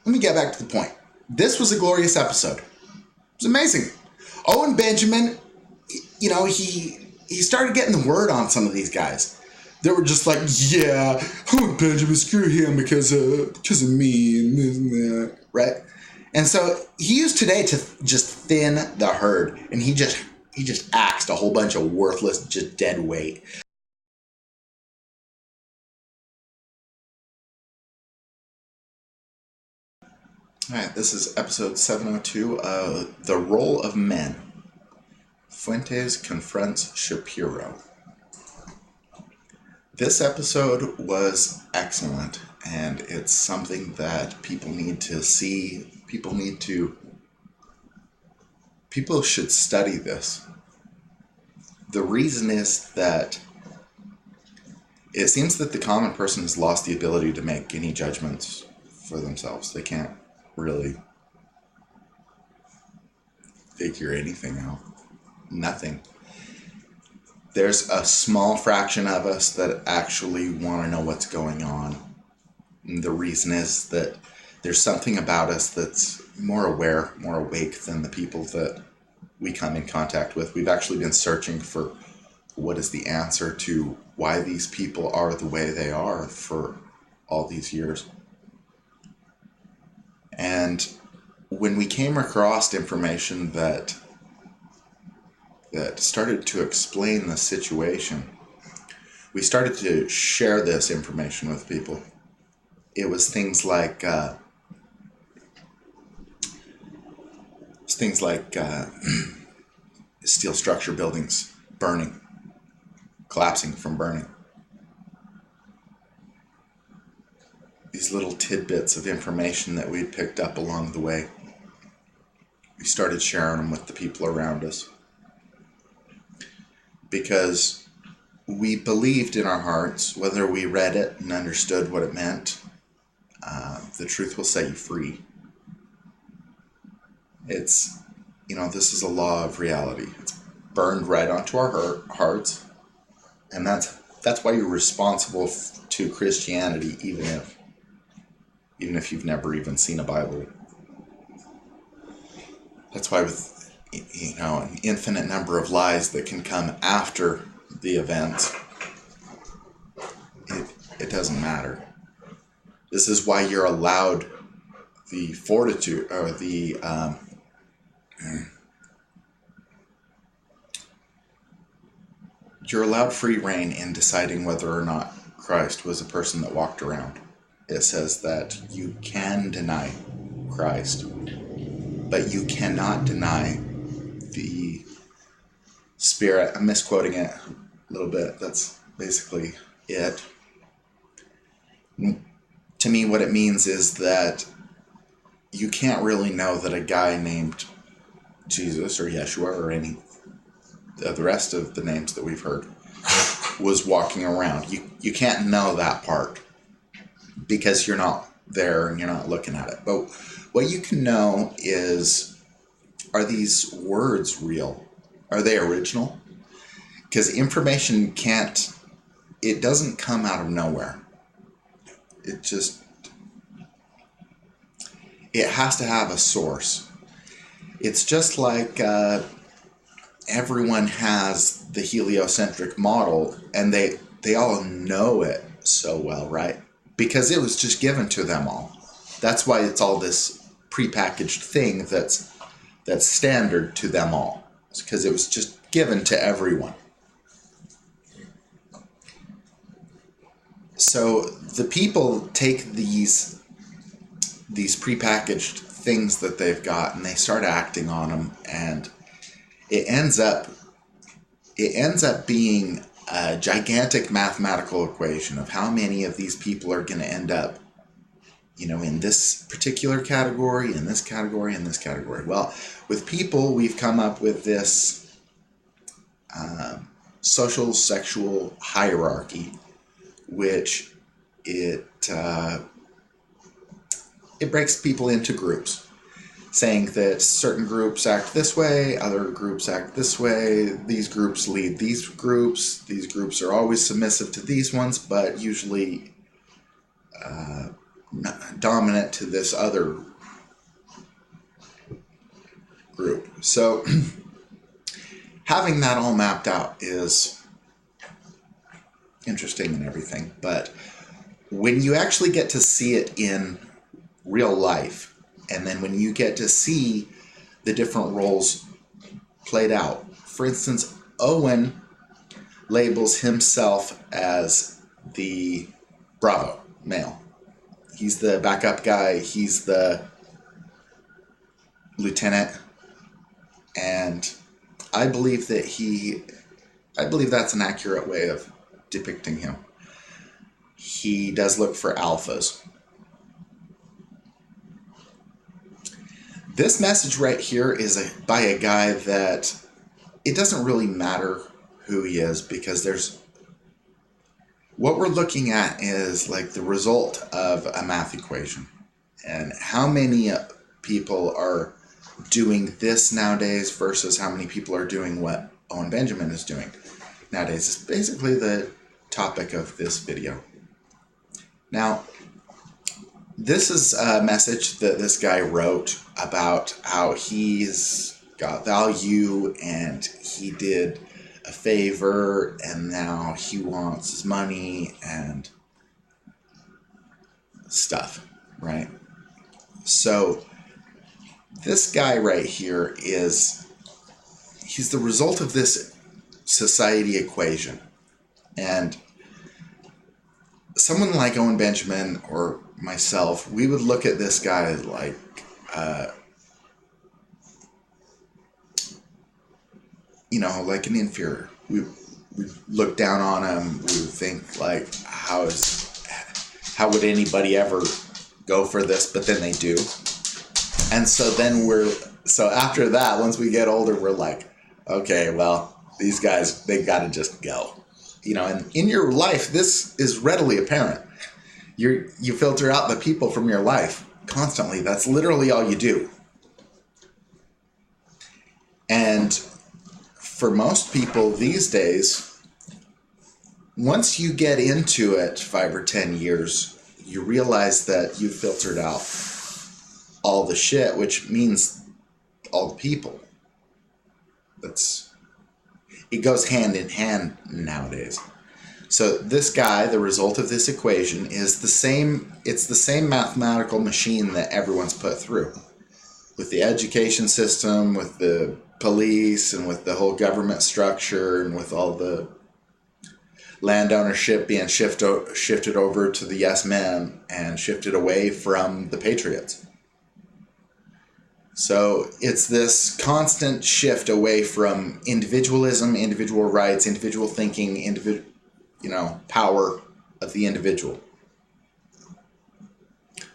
let me get back to the point. This was a glorious episode. It was amazing. Owen Benjamin, you know, he started getting the word on some of these guys. They were just like, yeah, Owen Benjamin, screw him because of me and this and that, right? And so he used today to just thin the herd, and he just axed a whole bunch of worthless, just dead weight. All right, this is episode 702, The Role of Men. Fuentes confronts Shapiro. This episode was excellent, and it's something that people need to see. People should study this. The reason is that it seems that the common person has lost the ability to make any judgments for themselves. They can't really figure anything out. Nothing. There's a small fraction of us that actually want to know what's going on. And the reason is that there's something about us that's more aware, more awake than the people that we come in contact with. We've actually been searching for what is the answer to why these people are the way they are for all these years. And when we came across information that started to explain the situation, we started to share this information with people. It was things like steel structure buildings burning, collapsing from burning. These little tidbits of information that we'd picked up along the way. We started sharing them with the people around us, because we believed in our hearts, whether we read it and understood what it meant, the truth will set you free. It's, this is a law of reality. It's burned right onto our hearts, and that's why you're responsible to Christianity, even if you've never even seen a Bible. That's why with an infinite number of lies that can come after the event, it doesn't matter. This is why you're allowed the fortitude, or you're allowed free reign in deciding whether or not Christ was a person that walked around. It says that you can deny Christ, but you cannot deny the Spirit. I'm misquoting it a little bit. That's basically it. To me, what it means is that you can't really know that a guy named Jesus or Yeshua or any of the rest of the names that we've heard was walking around. You can't know that part because you're not there and you're not looking at it. But what you can know is, are these words real? Are they original? Because information it doesn't come out of nowhere. It has to have a source. It's just like everyone has the heliocentric model, and they all know it so well, right? Because it was just given to them all. That's why it's all this prepackaged thing that's standard to them all. It's because it was just given to everyone. So the people take these prepackaged things that they've got, and they start acting on them, and it ends up being a gigantic mathematical equation of how many of these people are going to end up, in this particular category, in this category, in this category. Well, with people, we've come up with this social sexual hierarchy, which it breaks people into groups, saying that certain groups act this way, other groups act this way, these groups lead these groups are always submissive to these ones, but usually dominant to this other group. So having that all mapped out is interesting and everything, but when you actually get to see it in real life, and then when you get to see the different roles played out, for instance, Owen labels himself as the Bravo male. He's the backup guy, he's the lieutenant, and I believe that's an accurate way of depicting him. He does look for alphas. This message right here is by a guy that it doesn't really matter who he is, because what we're looking at is like the result of a math equation, and how many people are doing this nowadays versus how many people are doing what Owen Benjamin is doing nowadays. It's basically the topic of this video. Now, this is a message that this guy wrote about how he's got value and he did a favor and now he wants his money and stuff, right? So this guy right here he's the result of this society equation. And someone like Owen Benjamin or myself, we would look at this guy like, like an inferior. We look down on him. We would think like, how would anybody ever go for this? But then they do. And so so after that, once we get older, we're like, okay, well, these guys, they got to just go. And in your life, this is readily apparent. You filter out the people from your life constantly. That's literally all you do. And for most people these days, once you get into it 5 or 10 years, you realize that you filtered out all the shit, which means all the people. It goes hand in hand nowadays. So this guy, the result of this equation is it's the same mathematical machine that everyone's put through. With the education system, with the police, and with the whole government structure, and with all the land ownership being shifted over to the yes men and shifted away from the patriots. So it's this constant shift away from individualism, individual rights, individual thinking, power of the individual.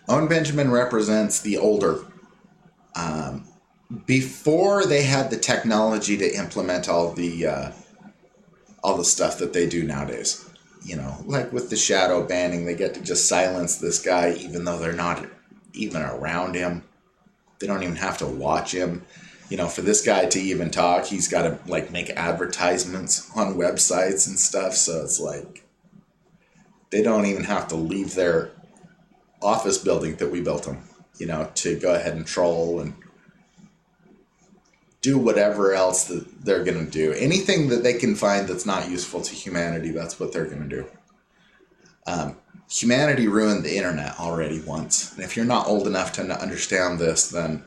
Owen Benjamin represents the older. Before they had the technology to implement all the stuff that they do nowadays. Like with the shadow banning, they get to just silence this guy even though they're not even around him. They don't even have to watch him. For this guy to even talk, he's got to make advertisements on websites and stuff. So it's like they don't even have to leave their office building that we built them, to go ahead and troll and do whatever else that they're going to do. Anything that they can find that's not useful to humanity, that's what they're going to do. Humanity ruined the internet already once. And if you're not old enough to understand this, then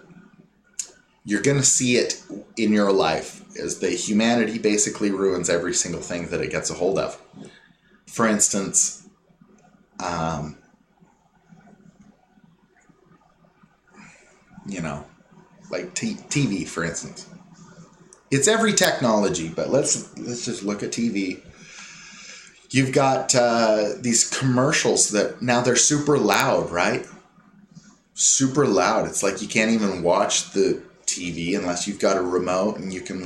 you're going to see it in your life as the humanity basically ruins every single thing that it gets a hold of. For instance, TV, for instance. It's every technology, but let's just look at TV. You've got these commercials that now they're super loud, right? Super loud. It's like you can't even watch the TV unless you've got a remote and you can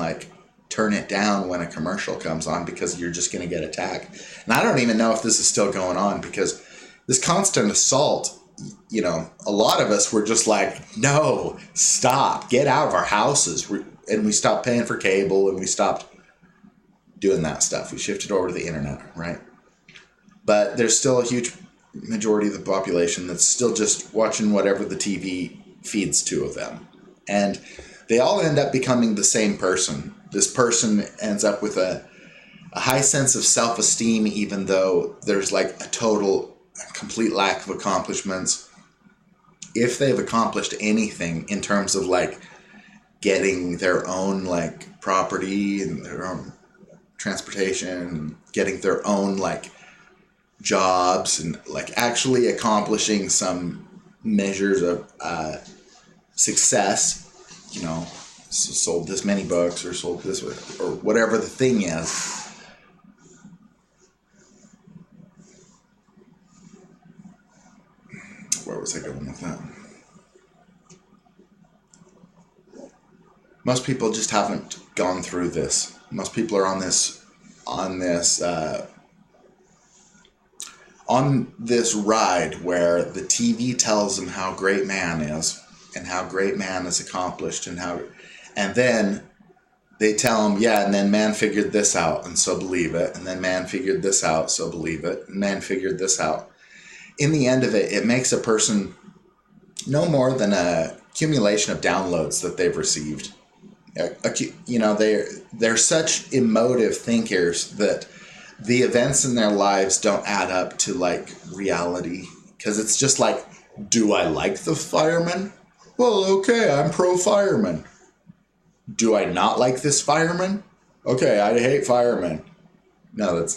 turn it down when a commercial comes on because you're just going to get attacked. And I don't even know if this is still going on because this constant assault, a lot of us were just like, no, stop, get out of our houses. And we stopped paying for cable and we stopped doing that stuff. We shifted over to the internet, right? But there's still a huge majority of the population that's still just watching whatever the TV feeds to of them. And they all end up becoming the same person. This person ends up with a high sense of self-esteem, even though there's like a total, complete lack of accomplishments. If they've accomplished anything in terms of like getting their own like property and their own transportation, getting their own like jobs, and like actually accomplishing some measures of success, you know, sold this many books or sold this, or whatever the thing is. Where was I going with that? Most people just haven't gone through this. Most people are on this ride where the TV tells them how great man is and how great man is accomplished, and then they tell them, yeah, and then man figured this out, and so believe it, and then man figured this out, so believe it, and man figured this out. In the end of it, it makes a person no more than a accumulation of downloads that they've received. You know, they're such emotive thinkers that the events in their lives don't add up to like reality, because it's just like, do I like the fireman? Well, okay, I'm pro fireman. Do I not like this fireman? Okay, I hate firemen. No,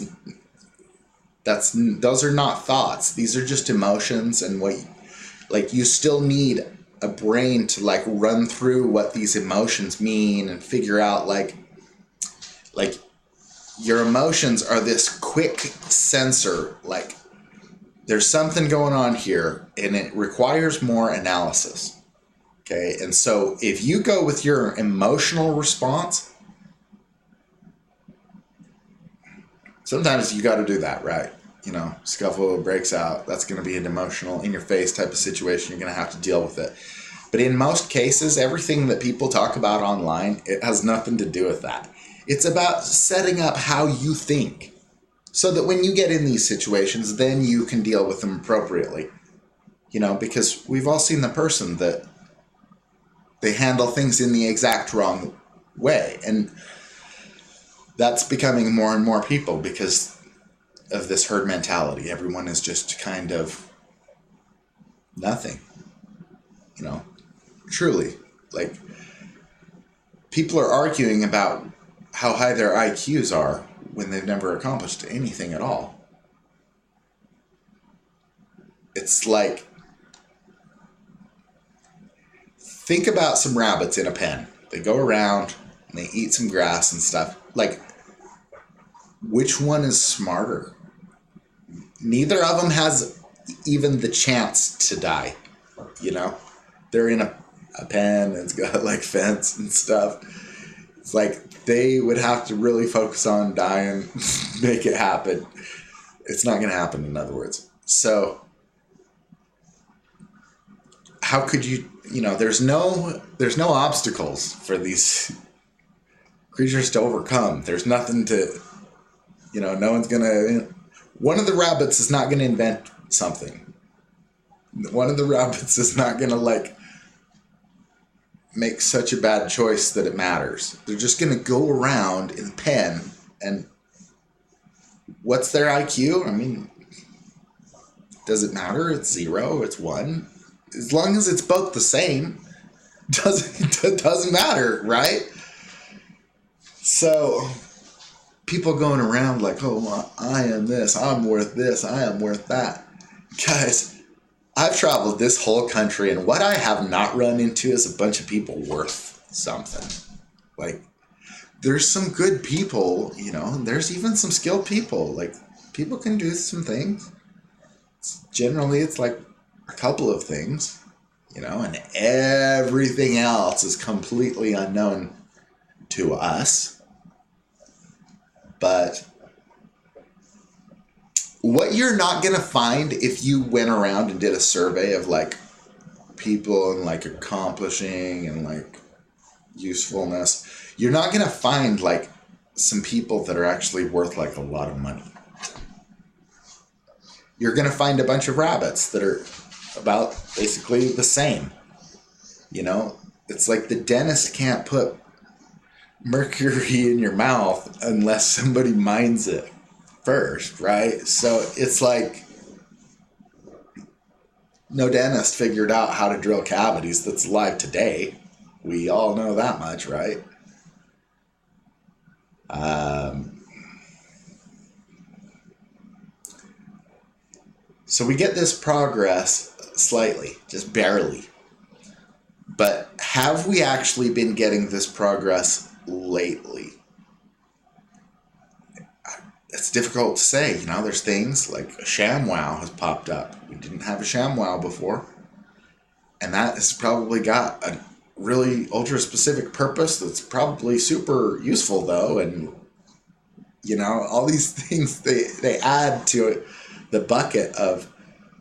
those are not thoughts. These are just emotions, and you still need a brain to like run through what these emotions mean and figure out like your emotions are this quick sensor. Like there's something going on here and it requires more analysis. Okay. And so if you go with your emotional response, sometimes you got to do that, right? You know, scuffle breaks out. That's going to be an emotional, in-your-face type of situation. You're going to have to deal with it. But in most cases, everything that people talk about online, it has nothing to do with that. It's about setting up how you think so that when you get in these situations, then you can deal with them appropriately. You know, because we've all seen the person that they handle things in the exact wrong way. And that's becoming more and more people because of this herd mentality. Everyone is just kind of nothing, you know, truly. Like, people are arguing about how high their IQs are when they've never accomplished anything at all. It's like, think about some rabbits in a pen. They go around and they eat some grass and stuff. Like, which one is smarter? Neither of them has even the chance to die, you know? They're in a pen, it's got like fence and stuff. It's like they would have to really focus on dying, make it happen. It's not going to happen, in other words. So how could you, you know, there's no obstacles for these creatures to overcome. There's nothing to, you know, no one's going to, one of the rabbits is not going to invent something. One of the rabbits is not going to like make such a bad choice that it matters. They're just going to go around in a pen, and what's their IQ? I mean, does it matter? It's 0, it's 1. As long as it's both the same, doesn't matter, right? So people going around like, oh, well, I am this, I'm worth this, I am worth that. Guys, I've traveled this whole country, and what I have not run into is a bunch of people worth something. Like, there's some good people, you know, and there's even some skilled people. Like, people can do some things. Generally, it's like a couple of things, you know, and everything else is completely unknown to us. But what you're not going to find if you went around and did a survey of like people and like accomplishing and like usefulness, you're not going to find like some people that are actually worth like a lot of money. you're going to find a bunch of rabbits that are about basically the same. You know, it's like the dentist can't put mercury in your mouth unless somebody mines it first, right? So it's like no dentist figured out how to drill cavities that's alive today. We all know that much, right? So we get this progress slightly, just barely. But have we actually been getting this progress lately? It's difficult to say. You know, there's things like a ShamWow has popped up. We didn't have a ShamWow before. And that has probably got a really ultra-specific purpose that's probably super useful, though. And, you know, all these things, they add to the bucket of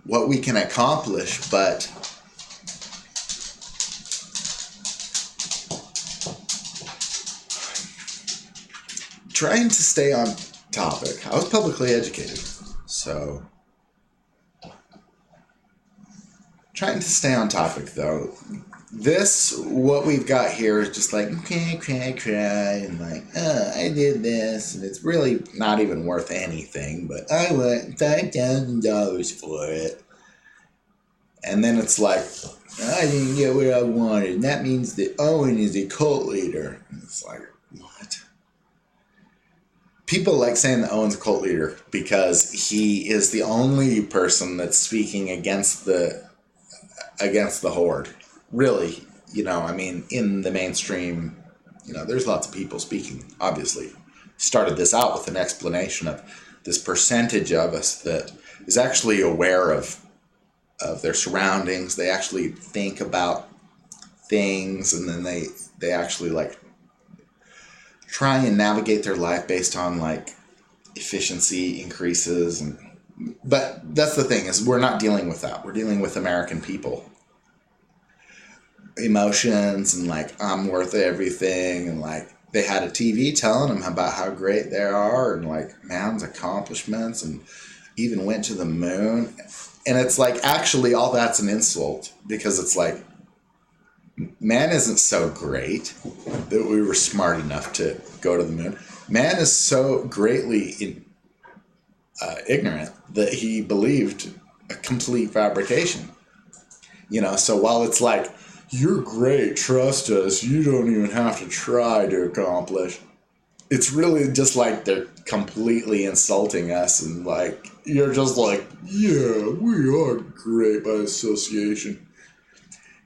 what we can accomplish, but trying to stay on topic. I was publicly educated, so trying to stay on topic, though. What we've got here is just like, cry, and like, I did this, and it's really not even worth anything, but I want $5,000 for it. And then it's like, I didn't get what I wanted, and that means that Owen is a cult leader. And it's like, what? People like saying that Owen's a cult leader because he is the only person that's speaking against the horde. Really, you know, I mean, in the mainstream, you know, there's lots of people speaking, obviously. Started this out with an explanation of this percentage of us that is actually aware of their surroundings. They actually think about things, and then they actually, like, try and navigate their life based on, like, efficiency increases. But that's the thing, is we're not dealing with that. We're dealing with American people. Emotions and like, I'm worth everything, and like they had a TV telling them about how great they are and like man's accomplishments and even went to the moon. And it's like, actually all that's an insult, because it's like, man isn't so great that we were smart enough to go to the moon. Man is so greatly ignorant that he believed a complete fabrication. You know, so while it's like, you're great, trust us, you don't even have to try to accomplish, it's really just like they're completely insulting us, and like, you're just like, yeah, we are great by association.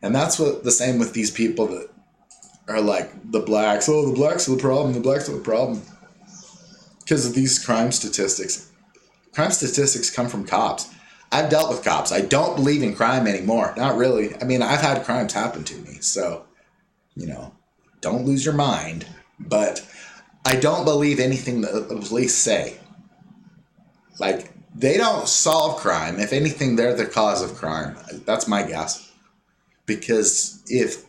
And that's what the same with these people that are like the blacks. Oh, the blacks are the problem, the blacks are the problem. Because of these crime statistics. Crime statistics come from cops. I've dealt with cops. I don't believe in crime anymore. Not really. I mean, I've had crimes happen to me. So, you know, don't lose your mind. But I don't believe anything that the police say. Like, they don't solve crime. If anything, they're the cause of crime. That's my guess. Because if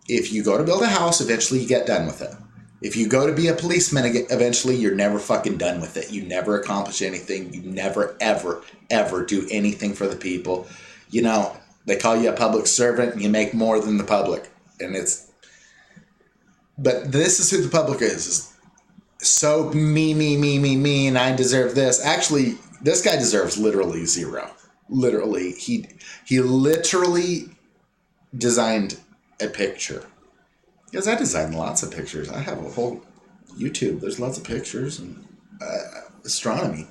you go to build a house, eventually you get done with it. If you go to be a policeman, eventually you're never fucking done with it. You never accomplish anything. You never, ever, ever do anything for the people. You know, they call you a public servant and you make more than the public. But this is who the public is so me, and I deserve this. Actually, this guy deserves literally zero. Literally, he literally designed a picture. Because I design lots of pictures. I have a whole YouTube. There's lots of pictures and astronomy.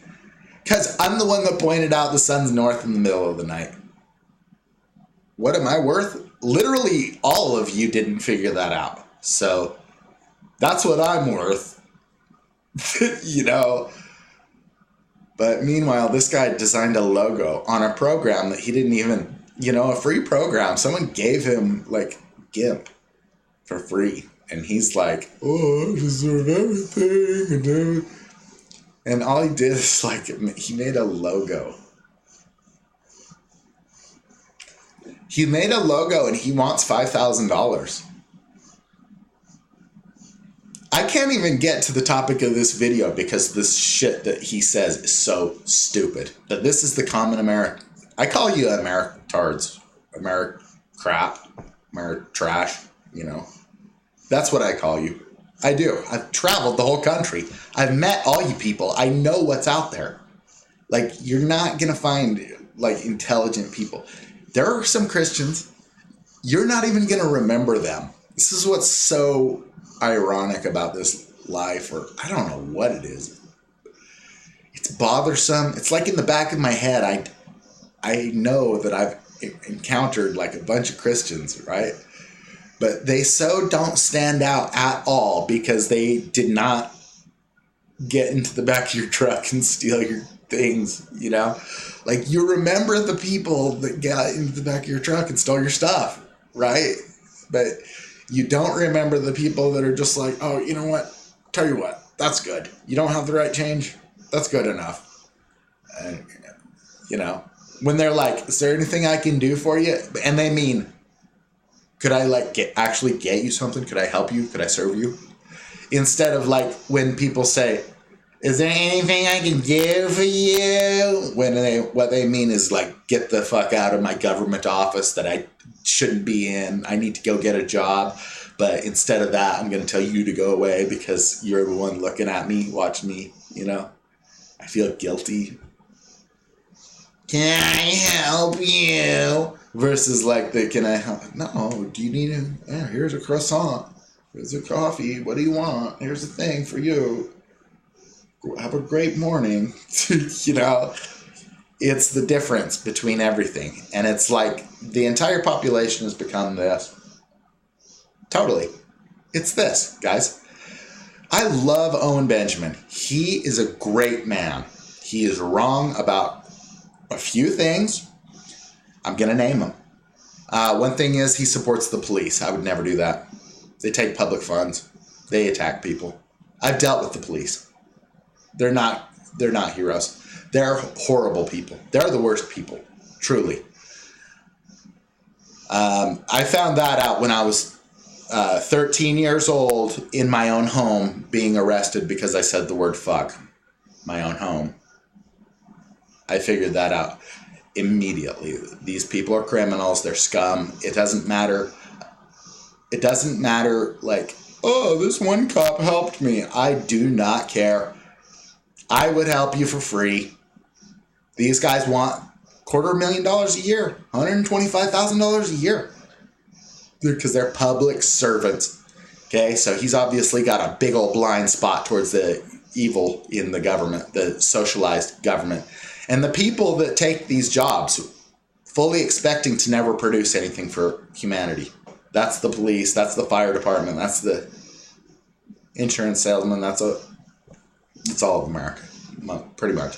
Because I'm the one that pointed out the sun's north in the middle of the night. What am I worth? Literally all of you didn't figure that out. So that's what I'm worth. You know. But meanwhile, this guy designed a logo on a program that he didn't even, you know, a free program. Someone gave him like GIMP for free, and he's like, oh, I deserve everything, and all he did is like, he made a logo. He made a logo, and he wants $5,000. I can't even get to the topic of this video because this shit that he says is so stupid. But this is the common American. I call you Americards, Americrap, Ameritrash, you know. That's what I call you. I do. I've traveled the whole country. I've met all you people. I know what's out there. Like, you're not going to find, like, intelligent people. There are some Christians. You're not even going to remember them. This is what's so ironic about this life, or I don't know what it is. It's bothersome. It's like in the back of my head, I know that I've encountered like a bunch of Christians, right? But they so don't stand out at all because they did not get into the back of your truck and steal your things, you know? Like, you remember the people that got into the back of your truck and stole your stuff, right? But you don't remember the people that are just like, oh, you know what? Tell you what, that's good. You don't have the right change? That's good enough. And, you know, when they're like, is there anything I can do for you? And they mean, could I like actually get you something? Could I help you? Could I serve you? Instead of like when people say, is there anything I can do for you? What they mean is like, get the fuck out of my government office that I shouldn't be in. I need to go get a job. But instead of that, I'm going to tell you to go away because you're the one looking at me, watching me, you know. I feel guilty. Can I help you? Versus like the can I help? No, do you need a, yeah, here's a croissant. Here's a coffee. What do you want? Here's a thing for you. Have a great morning. You know, it's the difference between everything. And it's like the entire population has become this. Totally. It's this, guys. I love Owen Benjamin. He is a great man. He is wrong about a few things. I'm going to name them. One thing is he supports the police. I would never do that. They take public funds. They attack people. I've dealt with the police. They're not heroes. They're horrible people. They're the worst people, truly. I found that out when I was 13 years old in my own home, being arrested because I said the word fuck. My own home. I figured that out immediately. These people are criminals. They're scum. It doesn't matter. It doesn't matter like, oh, this one cop helped me. I do not care. I would help you for free. These guys want $250,000 a year, $125,000 a year. Because they're public servants. Okay, so he's obviously got a big old blind spot towards the evil in the government, the socialized government. And the people that take these jobs, fully expecting to never produce anything for humanity. That's the police, that's the fire department, that's the insurance salesman, that's all of America, pretty much.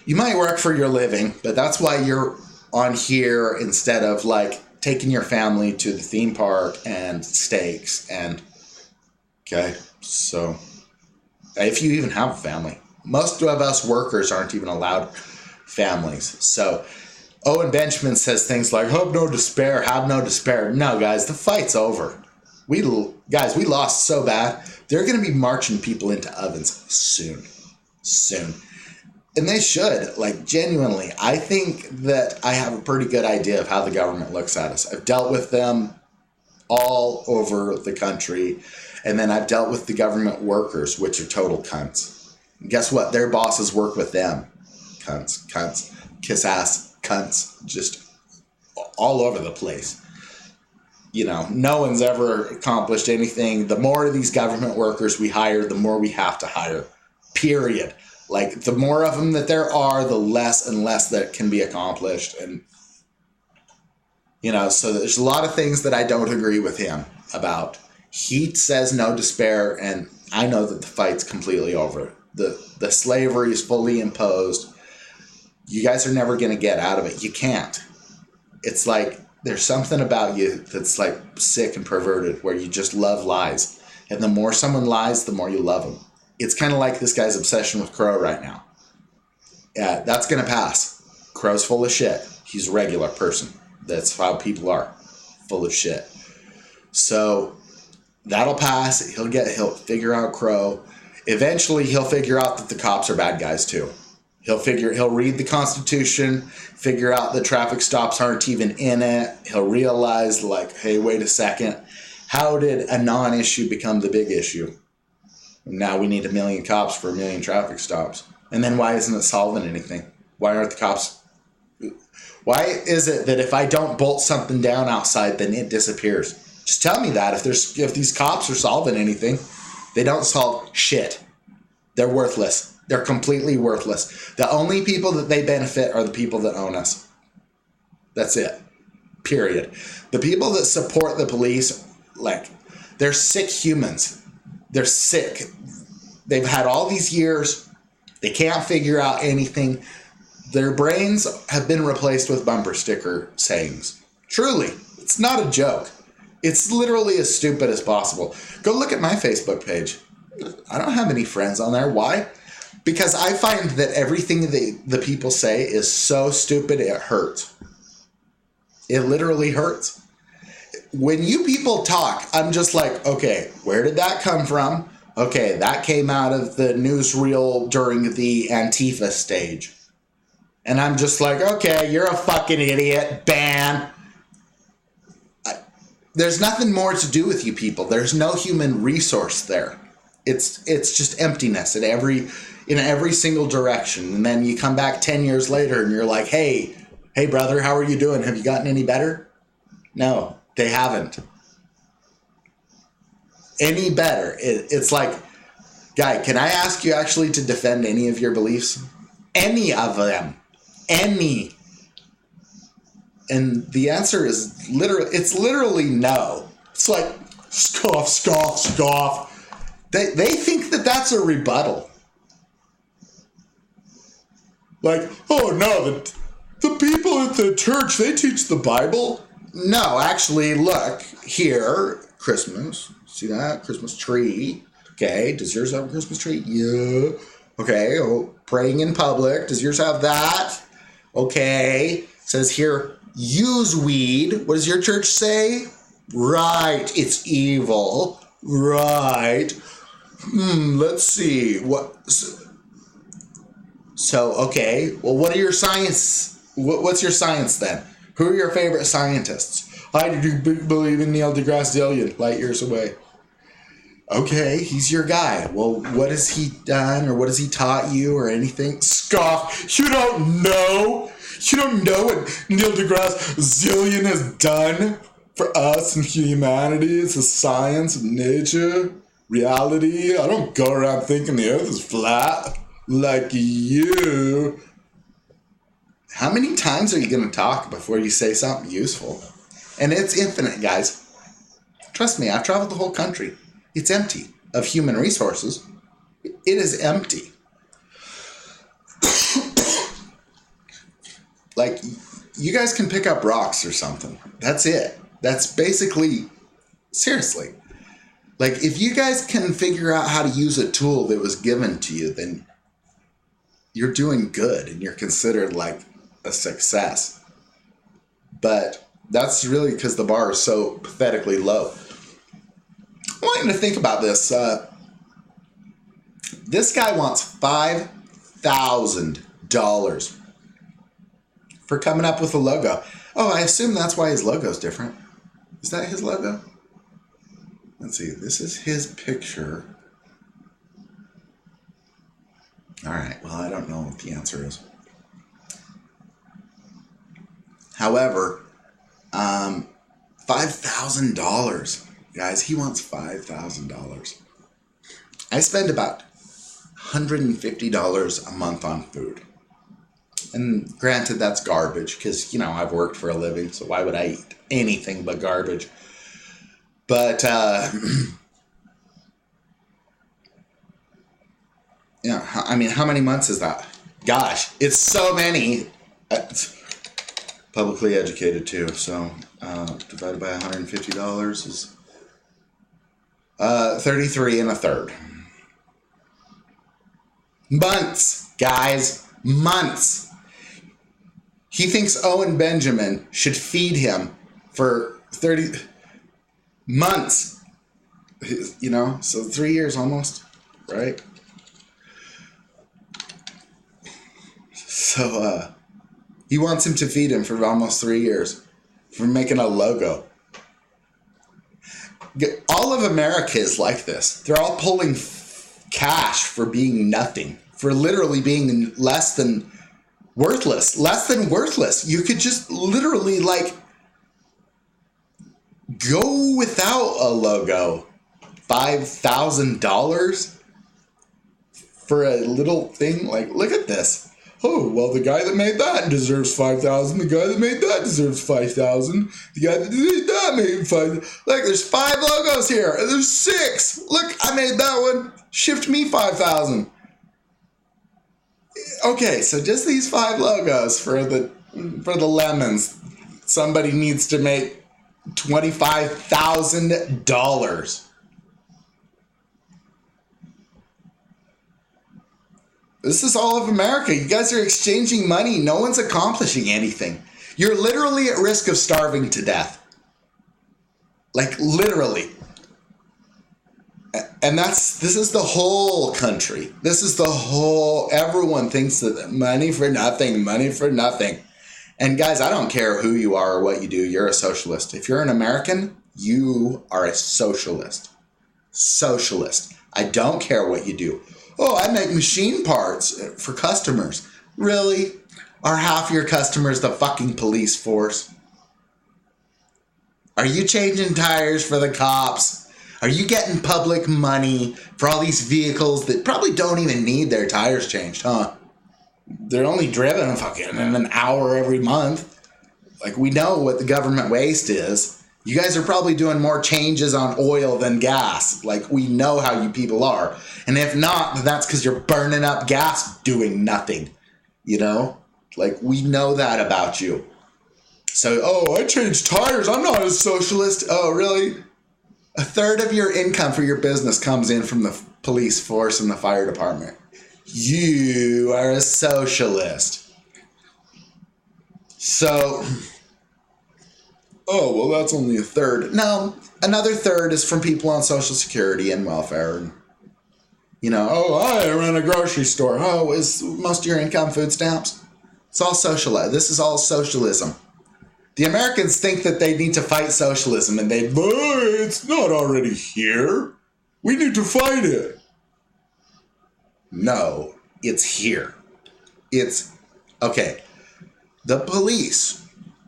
You might work for your living, but that's why you're on here instead of like taking your family to the theme park and steaks and, okay, so if you even have a family. Most of us workers aren't even allowed families. So Owen Benjamin says things like, hope no despair, have no despair. No, guys, the fight's over. We lost so bad. They're going to be marching people into ovens soon. And they should, like, genuinely. I think that I have a pretty good idea of how the government looks at us. I've dealt with them all over the country. And then I've dealt with the government workers, which are total cunts. And guess what? Their bosses work with them. Cunts, kiss ass, cunts, just all over the place. You know, no one's ever accomplished anything. The more of these government workers we hire, the more we have to hire. Period. Like, the more of them that there are, the less and less that can be accomplished. And, you know, so there's a lot of things that I don't agree with him about. He says no despair, and I know that the fight's completely over. The slavery is fully imposed. You guys are never going to get out of it. You can't. It's like there's something about you that's like sick and perverted where you just love lies. And the more someone lies, the more you love them. It's kind of like this guy's obsession with Crow right now. Yeah, that's going to pass. Crow's full of shit. He's a regular person. That's how people are. Full of shit. So That'll pass. He'll figure out Crow. Eventually, he'll figure out that the cops are bad guys too. He'll read the Constitution, figure out that traffic stops aren't even in it. He'll realize, like, hey, wait a second. How did a non-issue become the big issue? Now we need 1 million cops for 1 million traffic stops. And then why isn't it solving anything? Why aren't the cops... Why is it that if I don't bolt something down outside, then it disappears? Just tell me that. If these cops are solving anything, they don't solve shit. They're worthless. They're completely worthless. The only people that they benefit are the people that own us. That's it. Period. The people that support the police, like, they're sick humans. They're sick. They've had all these years. They can't figure out anything. Their brains have been replaced with bumper sticker sayings. Truly, it's not a joke. It's literally as stupid as possible. Go look at my Facebook page. I don't have any friends on there. Why? Because I find that everything the people say is so stupid it hurts. It literally hurts. When you people talk, I'm just like, okay, where did that come from? Okay, that came out of the newsreel during the Antifa stage. And I'm just like, okay, you're a fucking idiot. Ban. There's nothing more to do with you people. There's no human resource there. It's just emptiness in every single direction. And then you come back 10 years later and you're like, hey brother, how are you doing? Have you gotten any better? No, they haven't. Any better. It's like, guy, can I ask you actually to defend any of your beliefs? Any of them. Any. And the answer is literally no. It's like, scoff, scoff, scoff. They think that that's a rebuttal. Like, oh no, the people at the church, they teach the Bible. No, actually, look, here, Christmas. See that? Christmas tree. Okay, does yours have a Christmas tree? Yeah. Okay, praying in public. Does yours have that? Okay. Says here, use weed. What does your church say? Right, it's evil. Right. Let's see. So, okay. Well, what are your science? What's your science then? Who are your favorite scientists? I do believe in Neil deGrasse Tyson, light years away. Okay, he's your guy. Well, what has he done or what has he taught you or anything? Scoff. You don't know. You don't know what Neil deGrasse Tyson has done for us and humanity. It's a science of nature, reality. I don't go around thinking the earth is flat like you. How many times are you going to talk before you say something useful? And it's infinite, guys. Trust me, I've traveled the whole country. It's empty of human resources. It is empty. Like, you guys can pick up rocks or something. That's it. That's basically, seriously. Like, if you guys can figure out how to use a tool that was given to you, then you're doing good and you're considered like a success. But that's really because the bar is so pathetically low. I want you to think about this. This guy wants $5,000 for coming up with a logo. Oh, I assume that's why his logo's different. Is that his logo? Let's see. This is his picture. All right. Well, I don't know what the answer is. However, $5,000. Guys, he wants $5,000. I spend about $150 a month on food. And granted, that's garbage because, I've worked for a living, so why would I eat anything but garbage? But, how many months is that? Gosh, it's so many. Publicly educated, too, so divided by $150 is 33 1/3. Months, guys. Months. He thinks Owen Benjamin should feed him for 30 months. You know, so 3 years almost, right? So he wants him to feed him for almost 3 years for making a logo. All of America is like this. They're all pulling cash for being nothing, for literally being less than worthless. You could just literally like go without a logo. $5,000 for a little thing. Like, look at this. Oh, well, the guy that made that deserves $5,000. The guy that made that deserves $5,000. The guy that did that made $5,000. Look, there's 5 logos here. There's 6. Look, I made that one. Shift me $5,000. Okay, so just these 5 logos for the lemons. Somebody needs to make $25,000. This is all of America. You guys are exchanging money. No one's accomplishing anything. You're literally at risk of starving to death. Like, literally. And this is the whole country. Everyone thinks that money for nothing. And guys, I don't care who you are or what you do. You're a socialist. If you're an American, you are a socialist. Socialist. I don't care what you do. Oh, I make machine parts for customers. Really? Are half your customers the fucking police force? Are you changing tires for the cops? Are you getting public money for all these vehicles that probably don't even need their tires changed, huh? They're only driven fucking in an hour every month. Like, we know what the government waste is. You guys are probably doing more changes on oil than gas. Like, we know how you people are. And if not, that's because you're burning up gas doing nothing. You know? Like, we know that about you. So, oh, I changed tires. I'm not a socialist. Oh, really? A third of your income for your business comes in from the police force and the fire department. You are a socialist. So... oh, well, that's only a third. No, another third is from people on Social Security and welfare. And, you know, oh, I run a grocery store. Oh, is most of your income food stamps? It's all socialized. This is all socialism. The Americans think that they need to fight socialism, and it's not already here. We need to fight it. No, it's here. Okay. The police,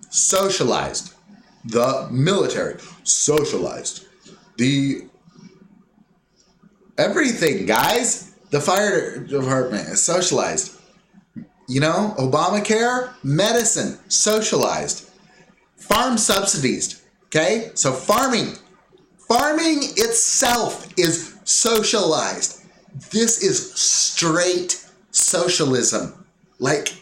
socialized. The military, socialized. Everything, guys. The fire department is socialized. You know, Obamacare, medicine, socialized. Farm subsidies, okay? So farming itself is socialized. This is straight socialism, like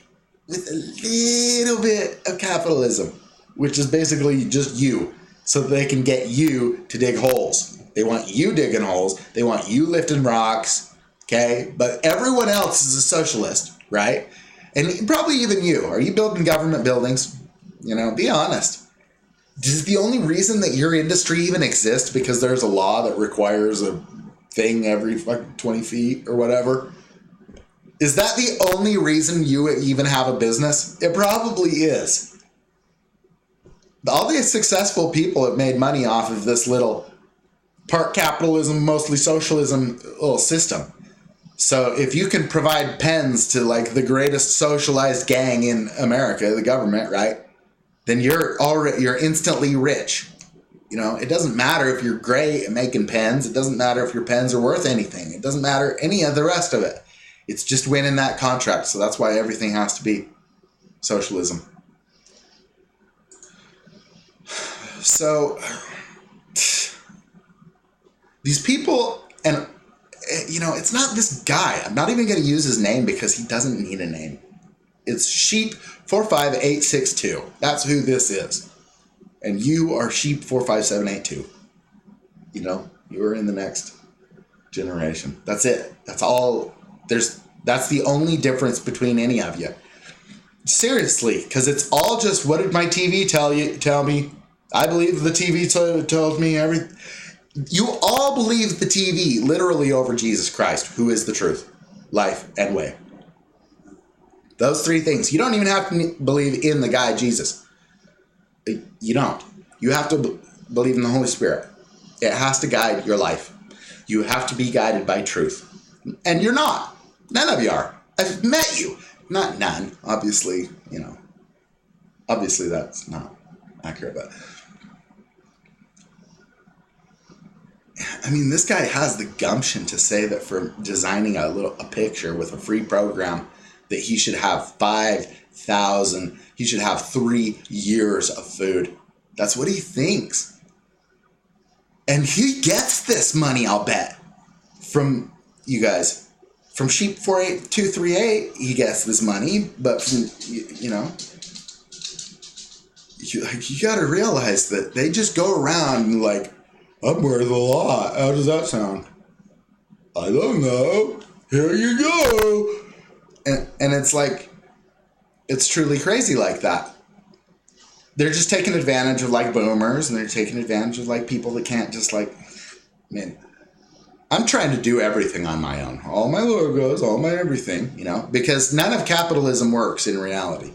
with a little bit of capitalism, which is basically just you, so that they can get you to dig holes. They want you digging holes. They want you lifting rocks, okay? But everyone else is a socialist, right? And probably even you. Are you building government buildings? You know, be honest. Is the only reason that your industry even exists because there's a law that requires a thing every fucking 20 feet or whatever? Is that the only reason you even have a business? It probably is. All these successful people have made money off of this little part capitalism, mostly socialism little system. So if you can provide pens to like the greatest socialized gang in America, the government, right? Then you're instantly rich. You know, it doesn't matter if you're great at making pens. It doesn't matter if your pens are worth anything. It doesn't matter any of the rest of it. It's just winning that contract. So that's why everything has to be socialism. So these people, and you know, it's not this guy. I'm not even going to use his name because he doesn't need a name. It's Sheep45862. That's who this is. And you are Sheep45782. You know, you are in the next generation. That's it. That's all. That's the only difference between any of you. Seriously, because it's all just, what did my TV tell me? I believe the TV told me everything. You all believe the TV literally over Jesus Christ, who is the truth, life, and way. Those three things. You don't even have to believe in the guy Jesus. You don't. You have to believe in the Holy Spirit. It has to guide your life. You have to be guided by truth. And you're not. None of you are. I've met you. Not none. Obviously, obviously that's not accurate, but I mean, this guy has the gumption to say that for designing a picture with a free program that he should have 5,000, he should have 3 years of food. That's what he thinks. And he gets this money, I'll bet, from you guys. From Sheep 48238, he gets this money, but from, you got to realize that they just go around and like, I'm worth a lot. How does that sound? I don't know. Here you go. And it's like, it's truly crazy like that. They're just taking advantage of like boomers, and they're taking advantage of like people that can't just like, man, I'm trying to do everything on my own. All my logos, all my everything, because none of capitalism works in reality.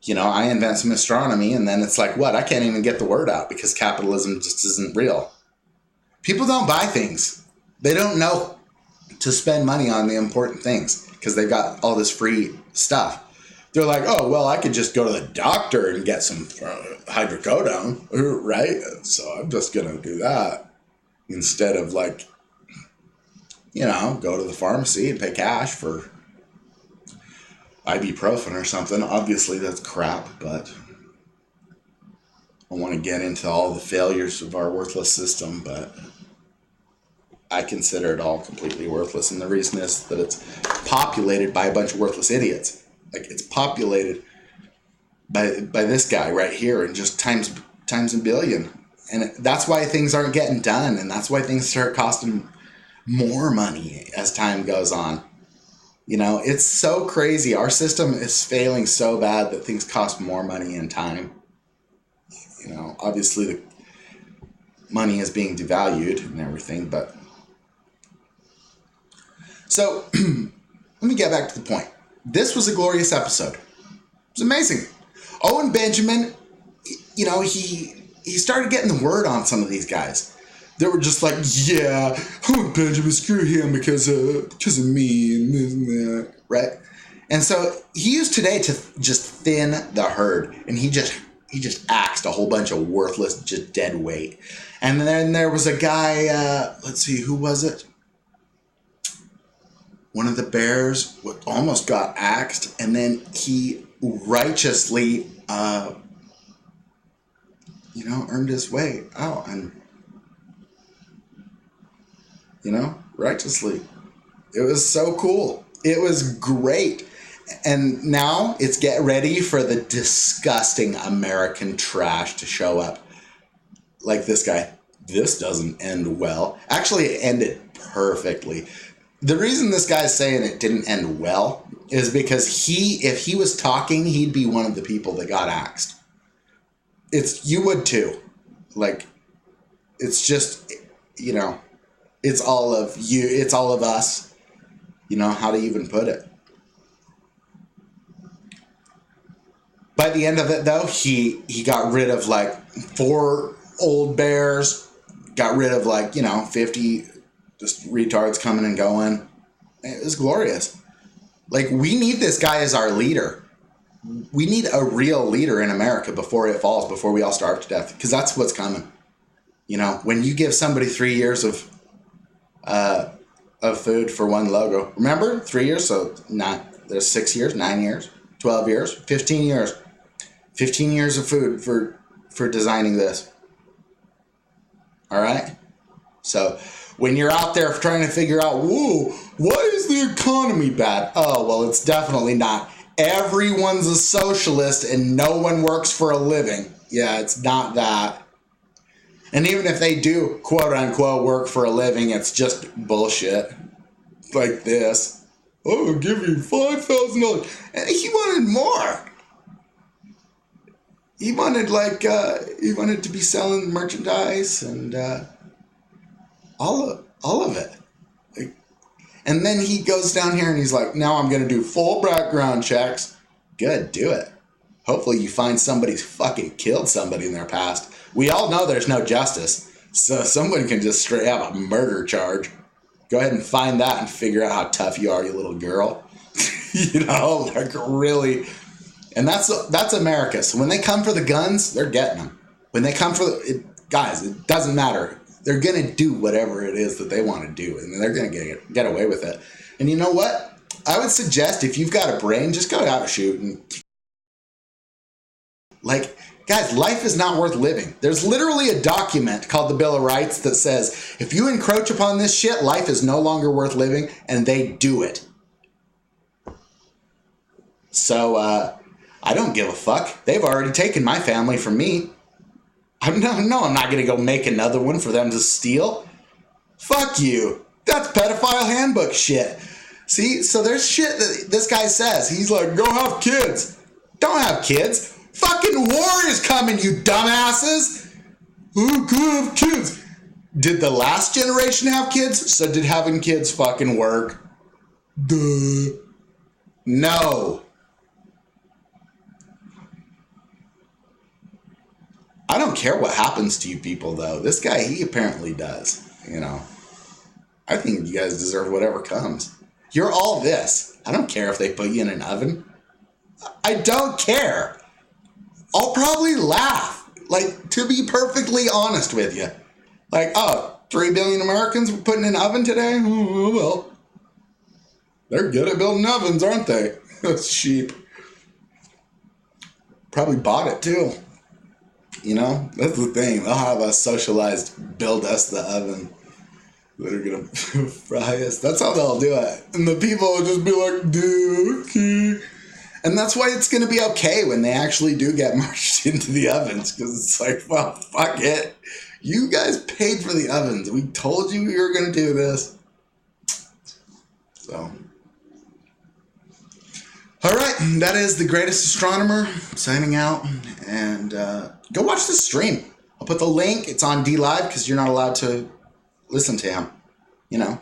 I invent some astronomy, and then it's like, what? I can't even get the word out because capitalism just isn't real. People don't buy things. They don't know to spend money on the important things because they've got all this free stuff. They're like, oh, well, I could just go to the doctor and get some hydrocodone, right? So I'm just going to do that instead of like, go to the pharmacy and pay cash for ibuprofen or something. Obviously, that's crap, but I want to get into all the failures of our worthless system, but I consider it all completely worthless. And the reason is that it's populated by a bunch of worthless idiots. Like, it's populated by this guy right here, and just times a billion. And that's why things aren't getting done, and that's why things start costing more money as time goes on. It's so crazy. Our system is failing so bad that things cost more money and time. Obviously the money is being devalued and everything, but so let me get back to the point. This was a glorious episode. It was amazing. Owen Benjamin, he started getting the word on some of these guys. They were just like, yeah, Owen Benjamin, screw him because of me and this and that, right? And so he used today to just thin the herd, and he just axed a whole bunch of worthless, just dead weight. And then there was a guy, let's see, who was it? One of the bears almost got axed, and then he righteously, earned his way out, and, righteously. It was so cool. It was great. And now it's get ready for the disgusting American trash to show up. Like this guy. This doesn't end well. Actually, it ended perfectly. The reason this guy's saying it didn't end well is because if he was talking, he'd be one of the people that got axed. You would too. Like, it's just, it's all of you. It's all of us. How to even put it. By the end of it, though, he got rid of like 4 old bears, got rid of like, 50 just retards coming and going. It was glorious. Like, we need this guy as our leader. We need a real leader in America before it falls, before we all starve to death, because that's what's coming. When you give somebody 3 years of food for one logo. Remember? 3 years, so there's 6 years, 9 years, 12 years, 15 years. 15 years of food for designing this. All right? So when you're out there trying to figure out, whoa, why is the economy bad? Oh, well, it's definitely not. Everyone's a socialist and no one works for a living. Yeah, it's not that. And even if they do, quote unquote, work for a living, it's just bullshit. Like this. Oh, I'll give you $5,000. And he wanted more. He wanted he wanted to be selling merchandise and All of it. And then he goes down here and he's like, now I'm going to do full background checks. Good, do it. Hopefully you find somebody's fucking killed somebody in their past. We all know there's no justice. So someone can just straight have a murder charge. Go ahead and find that and figure out how tough you are, you little girl. You know, like really. And that's America. So when they come for the guns, they're getting them. When they come for guys, it doesn't matter. They're going to do whatever it is that they want to do. And they're going to get away with it. And you know what? I would suggest if you've got a brain, just go out and shoot. And like, guys, life is not worth living. There's literally a document called the Bill of Rights that says, if you encroach upon this shit, life is no longer worth living. And they do it. So, I don't give a fuck. They've already taken my family from me. I'm not going to go make another one for them to steal. Fuck you. That's pedophile handbook shit. See, so there's shit that this guy says. He's like, go have kids. Don't have kids. Fucking war is coming, you dumbasses. Oh, go have kids. Did the last generation have kids? So did having kids fucking work? Duh. No. I don't care what happens to you people, though. This guy, he apparently does. You know, I think you guys deserve whatever comes. You're all this. I don't care if they put you in an oven. I don't care. I'll probably laugh. Like, to be perfectly honest with you. Like, oh, 3 billion Americans were put in an oven today? Oh, well. They're good at building ovens, aren't they? Sheep. Probably bought it, too. You know, that's the thing. They'll have us socialized, build us the oven that are going to fry us. That's how they'll do it. And the people will just be like, dude, okay. And that's why it's going to be okay when they actually do get marched into the ovens. Because it's like, well, fuck it. You guys paid for the ovens. We told you we were going to do this. So. All right, that is the greatest astronomer signing out, and go watch the stream. I'll put the link. It's on D Live because you're not allowed to listen to him, you know.